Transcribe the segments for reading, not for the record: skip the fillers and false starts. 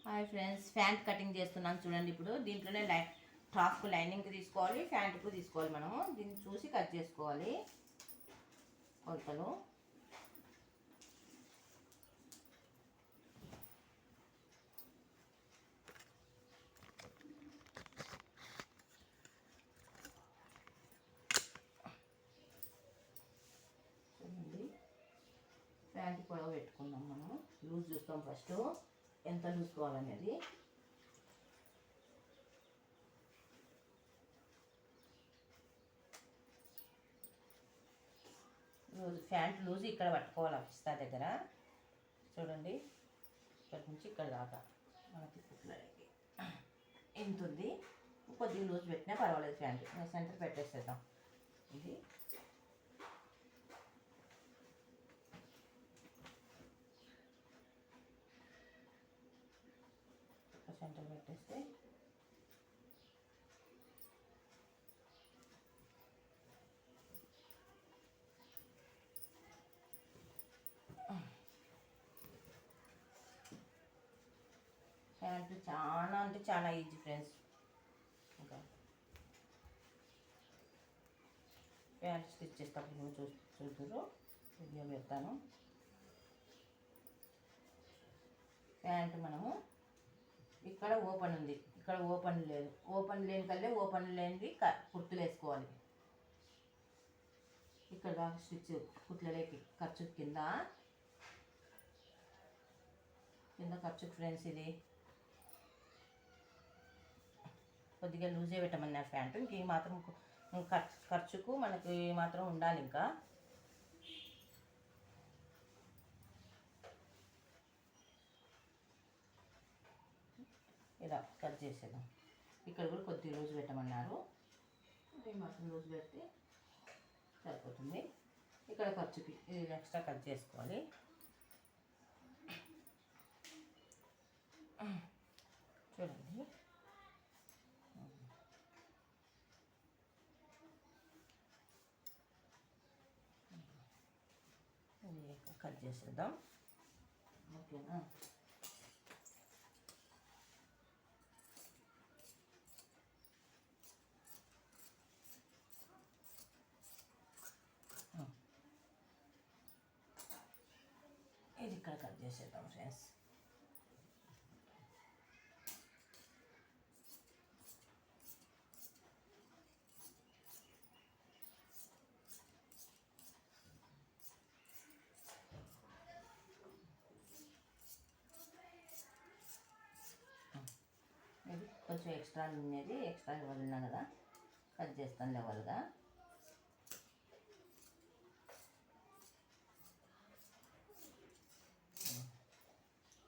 Hi friends, pant cutting చేస్తున్నాను చూడండి. ఇప్పుడు దీంట్లోనే టాప్కు లైనింగ్ తీసుకోవాలి, ప్యాంటుకు తీసుకోవాలి. మనము దీన్ని చూసి కట్ చేసుకోవాలి కొలతలు. చూడండి, ప్యాంట్ పొడవు పెట్టుకుందాం. మనము లూజ్ చూస్తాం ఫస్ట్, ఎంత లూజ్ కావాలనేది. ప్యాంట్ లూజ్ ఇక్కడ పట్టుకోవాలి, పిస్తా దగ్గర. చూడండి, ఇక్కడ నుంచి ఇక్కడ దాకా మనకి ఎంత ఉంది. కొద్దిగా లూజ్ పెట్టినా పర్వాలేదు. ప్యాంట్ సెంటర్ పెట్టేసేద్దాం. ఇది సెంటర్ పెట్టేస్తే ప్యాంట్ చాలా అంటే చాలా ఈజీ ఫ్రెండ్స్. ఇంకా ప్యాంట్ స్టిచ్ చేసేటప్పుడు చూద్దరు వీడియో పెడతాను. ప్యాంట్ మనము ఇక్కడ ఓపెన్ ఉంది, ఇక్కడ ఓపెన్ లేదు. ఓపెన్ లేని కల్లే ఓపెన్ లేనిది కుర్తులు వేసుకోవాలి. ఇక్కడ దాకా స్టిచ్ కుట్లలేకి ఖర్చు కింద ఖర్చు ఫ్రెండ్స్. ఇది కొద్దిగా లూజే పెట్టమన్నారు ప్యాంటు. ఇంక ఈ మాత్రం ఖర్చుకు మనకి మాత్రం ఉండాలి. ఇంకా ఇలా కట్ చేసేద్దాం. ఇక్కడ కూడా కొద్దిగా లూజ్ పెట్టమన్నారు. ఈ మాత్రం లూజ్ పెడితే సరిపోతుంది. ఇక్కడ ఖర్చుకి ఇది ఎక్స్ట్రా కట్ చేసుకోవాలి. చూడండి, కట్ చేసేద్దాం. ఓకేనా? ఇది ఇక్కడ కట్ చేసేద్దాం ఫ్రెండ్స్. ఇది కొంచెం ఎక్స్ట్రా ఉన్నది, ఎక్స్ట్రా వదిలినా కదా కట్ చేస్తాను లెవెల్గా.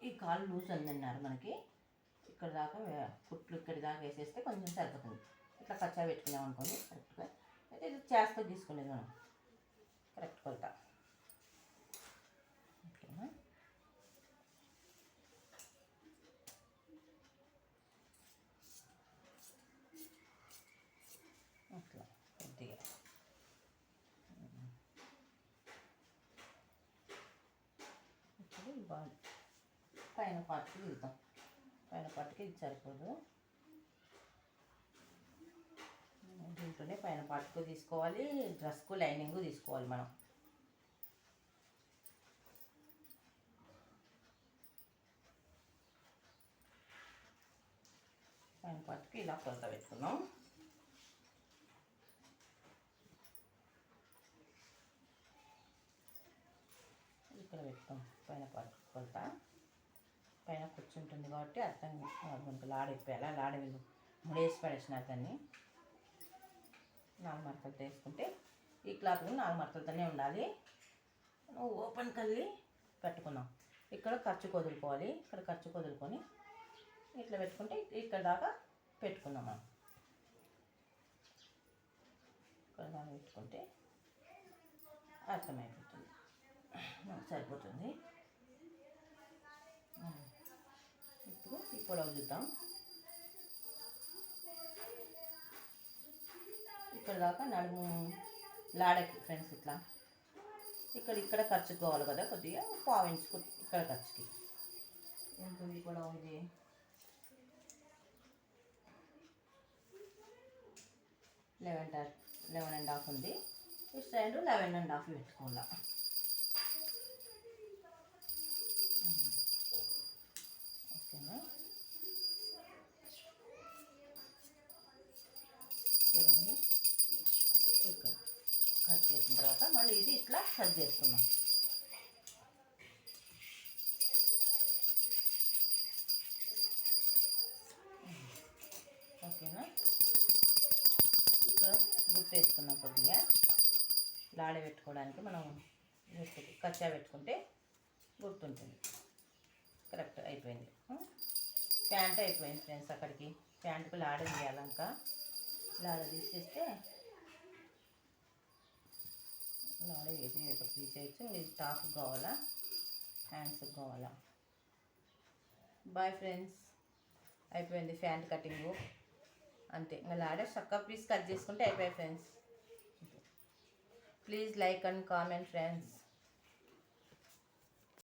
ఈ కాలు లూజ్ అందన్నారు మనకి. ఇక్కడ దాకా కుట్లు ఇక్కడి దాకా వేసేస్తే కొంచెం సరిపోతుంది. ఇట్లా కచ్చా పెట్టుకున్నాం అనుకోండి కరెక్ట్గా. అయితే ఇది చేస్తో తీసుకునేది మనం కరెక్ట్ కొలత. ఓకేనా? అట్లా కొద్దిగా ఇప్పుడు బాగా పైన పార్ట్కి వెళ్తాం. పైన పార్ట్కి ఇది సరిపోదు. దీంట్లోనే పైన పార్ట్కు తీసుకోవాలి, డ్రెస్కు లైనింగ్ తీసుకోవాలి. మనం పైన పార్ట్కి ఇలా కొలత పెట్టుకున్నాం. ఇక్కడ పెట్టుతాం పైన పార్ట్ కొలత. పైన కూర్చుంటుంది కాబట్టి అర్థం మనకు లాడిపోయాలా, లాడి వీళ్ళు ముడేసి పడేసిన దాన్ని 4 మడతలతో వేసుకుంటే ఈ క్లాత్ కూడా 4 మడతలతోనే ఉండాలి. ఓపెన్ కల్లి పెట్టుకున్నాం. ఇక్కడ ఖర్చు వదులుకోవాలి. ఇక్కడ ఖర్చు వదులుకొని ఇట్లా పెట్టుకుంటే ఇక్కడ దాకా పెట్టుకున్నాం. మనం ఇక్కడ దాకా పెట్టుకుంటే అర్థమైపోతుంది, సరిపోతుంది. ఇప్పుడు ఈ పొడవు చూద్దాం. ఇక్కడ దాకా నడుము లాడకి ఫ్రెండ్స్. ఇట్లా ఇక్కడ ఖర్చుకోవాలి కదా, కొద్దిగా 1/4 ఇంచ్ ఇక్కడ ఖర్చుకి. ఎంత పొడవు ఇది? 11.5 ఉంది. ఈ సైడ్ 11.5 పెట్టుకోవాలా. ఓకేనా, చూడండి. ఇక్కడ కట్ చేసిన తర్వాత మళ్ళీ ఇది ఇట్లా కట్ చేసుకున్నాం. ఓకేనా, ఇక్కడ గుర్తు వేసుకున్నాం. కొద్దిగా లాడే పెట్టుకోవడానికి మనం కచ్చా పెట్టుకుంటే గుర్తుంటుంది. కరెక్ట్ అయిపోయింది. ప్యాంట్ అయిపోయింది ఫ్రెండ్స్. అక్కడికి ప్యాంటుకు లాడ తీయాలి. ఇంకా లాడ తీసేస్తే లాడ వేసి ఒకటి తీసేయచ్చు. ఇది టాప్ కావాలా, హ్యాండ్స్కి కావాలా. బాయ్ ఫ్రెండ్స్, అయిపోయింది ప్యాంట్ కటింగు. అంతే, ఇంకా లాడ చక్క పీస్ కట్ చేసుకుంటే అయిపోయాయి friends. Please like and comment friends.